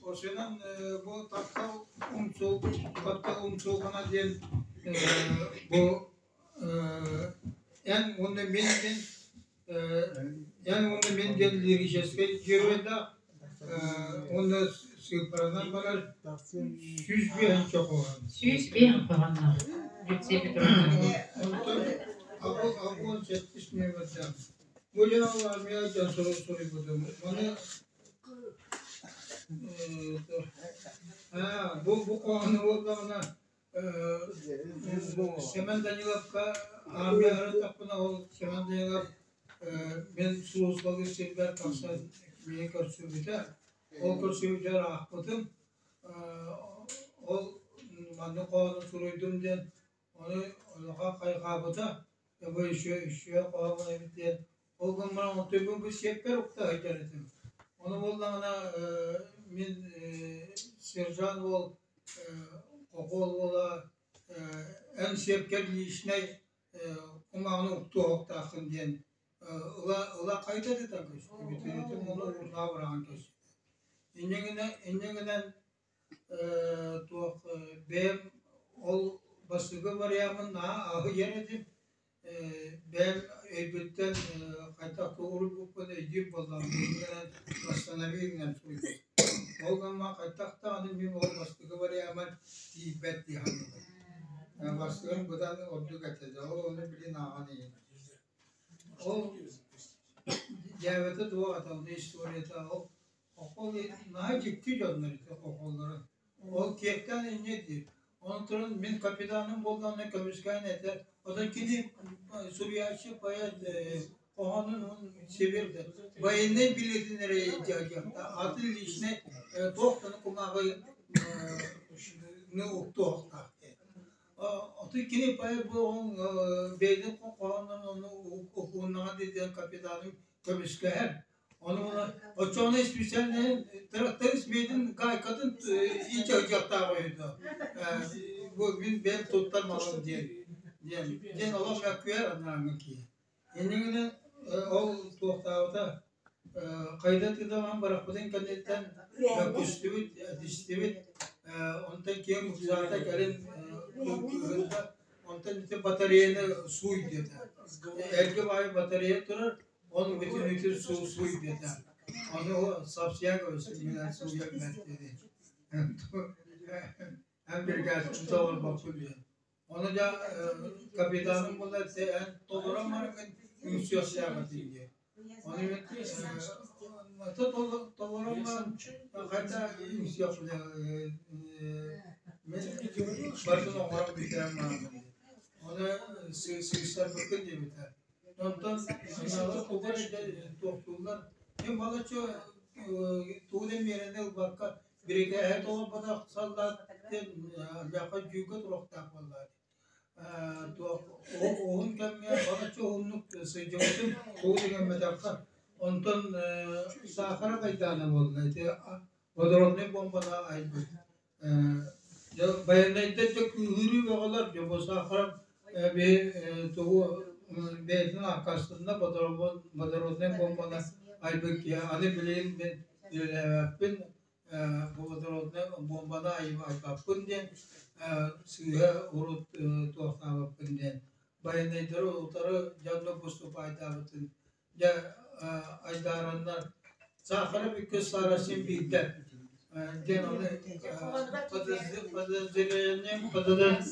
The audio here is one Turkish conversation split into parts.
O senin bu takta umçulgana diyen bu en onu men diyen lirişeske jirveda onda sıkıradan bana 100 bin çok olan. 100 bin falan. Yüksek bir Abu 70 bin mesela. Bu yıllar mı ya soru buldum. Bana bu konu olduğuna bu Semen Danilevka amiyarı tapına o Semen Danilevka ben Suuzbalı sevgiler kapsan beni karşıladı. O karşıladı ahmettim. O bana konu soruyordum diye onu kaybıda ya bu işe konu diye o gün bana otobüs bir şey perukta hikayetim. Onu bollağına min serjan ol okul ola en şefkatli işine kumağını uktu oktakın diyen ıla kayda dedi kış. Bitiretim onu urna vuran kış. İneginen tuğ benim ol basıgı var yamın ahı yenedim. Ben elbette kaytakta uğrup okuda edip oldum. Başlana birinen soydu. O zaman kaytakta adım bir ol basıgı var yamın tibet dihanı. Basıgın budan ordu getirdi. O onu bilin ağanı yemiş. O cevete dua atıldı istoriyata o okul naha ciddi canları okulları. O kiyekten incedir. Onun turun min kapitanın boldan kamışkan eder. O da gidip Suriyaşı bayağı ohanın severdi. Bayında bilirdi nereye ihtiyacı. Atıl işine tohtanı kumağı ne oktuğukta. O da gidip bayağı bu beyde ohanın onu okuğundan dediğin kapitanın kamışkan. Onu o çoğuna ispişlerle traktör ismiyedin kadın iyice ocakta koydu. Bu ben tutturmalım diye. Diyen Allah yakıyor anlarım ki. Yeniden o tuhtavda kaydet edemem bırakmadan kendinden yakıştırıp diştirip ondan kim zaten gelin ondan işte bataryayı suyu dedi. Erkek ay bataryaya durur. Onun bütün suyu dedi. Onu o sapsıya görsün. Yine suya verdi. Hem bir gelsin doğru bakıyor. Onu da kapitanım bunlar en toleranmarım yüksek yapıyor. Onu toleranmarım hatta yüksek yapıyor. Başına oran bitiremem. Onu sığışlar bakın diye biter. Ondan sonra o kadar doktorlar hem balıkçı tuğdem yerinde bakka birike her toğun bana sallar yakın cüket roktak vallahi. Onun kemiğe balıkçı onluk sıcağıtın tuğdem medakka ondan sahara kaydana vallahi. Vodorodne bombada aydı. Bayanayda çok hürü ve olar ya bu sahara bir tuğu Bey'in arkasında Bodorodne bombada aydık ya. Hani bileyim ben Bodorodne bombada ayıpın diye suya urut tuğakabın diye. Bayanaydır otarı canlı postu paydavatın. Ya ajdaranlar sahara bir kız sarasın birden. Genelde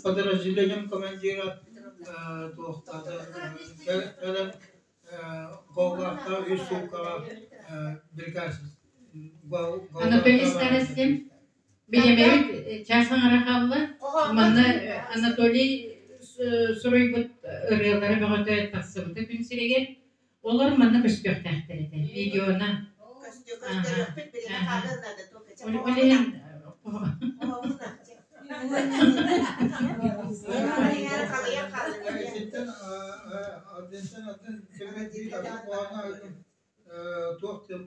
Padrazileyim komendirat tuğakada kadar Govakta Üstüka birkaç Anatoly Starostim bilemeyip Çarsan Arakallı Anatoly Suruybut ırgılları bağıda taksımdı günsüregen olur manna kışkök tahterede videona Oleyen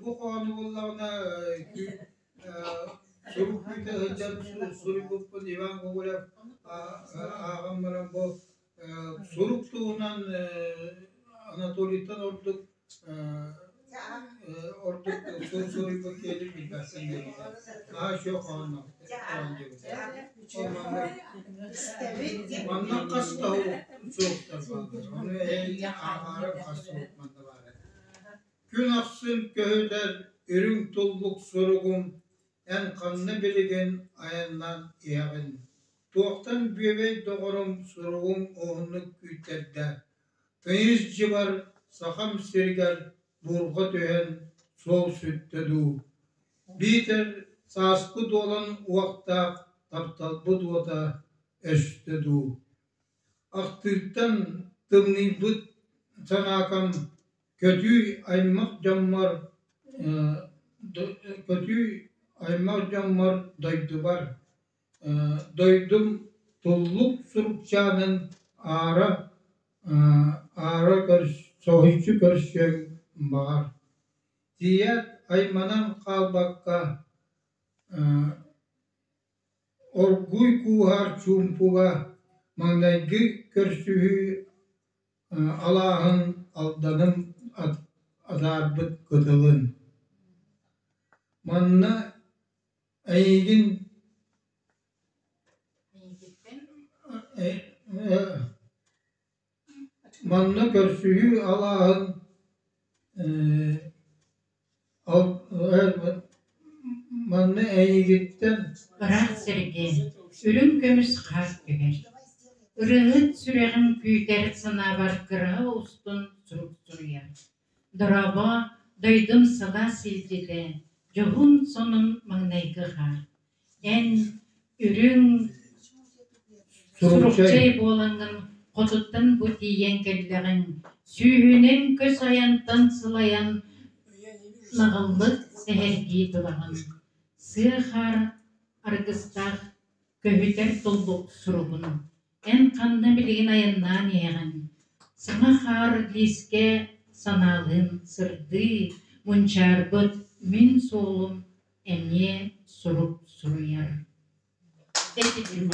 bu konu bunlarına sorup bir hocam sorup bu divan böyle ağamların bu sorup tuğunan Anatoli'den olduk orada soruyu bakıyordum bilmezsin diye. Daha çok anlam. Manna kasta o soğukta kalır. Onu ağrı kasta olmadı var. Gün aksın köhüder, ürün tulluk sorugum, en kanını bilgen ayandan iyağın. Tuğaktan büyüvey doğurum sorugum oğunluk güyterde. Kıyız civar, sakam sirger, burga tühen, sol sütte du. Biter, saskı dolan uakta, taptal budvada, eşte du. Aktırktan tımni bud sanakam, kötü aymak cammar, doydu var. Doydum tulluk surukçanın ağra soğuyucu karışan bağır. Diyet aymanan kalbakka orguy kuhar çumpuga mandaygı körsühü Allah'ın aldanım adarbıt kıdılın. Manna eygin manna körsühü Allah'ın manna eygitten Bırak sergi, ürün kömüs kalk geber. Irığıt süreğin küyter sana var kırağı ustun suruk suruya. Doraba doydum sada silcide, johun sonun mağnaygı har. En ürün surukçay boğlanın kotuttan bu diyen kelleğin, sühünün köz ayantan sılayan nağıllık sehergi durağın. Sığar argıstağ köhüter tulluk surugun. En kanını bilgin ayandan yeğen. Sana har liske sanalın sırdı. Munçarbıt min solum emye suruk suruyar. Teşekkür ederim.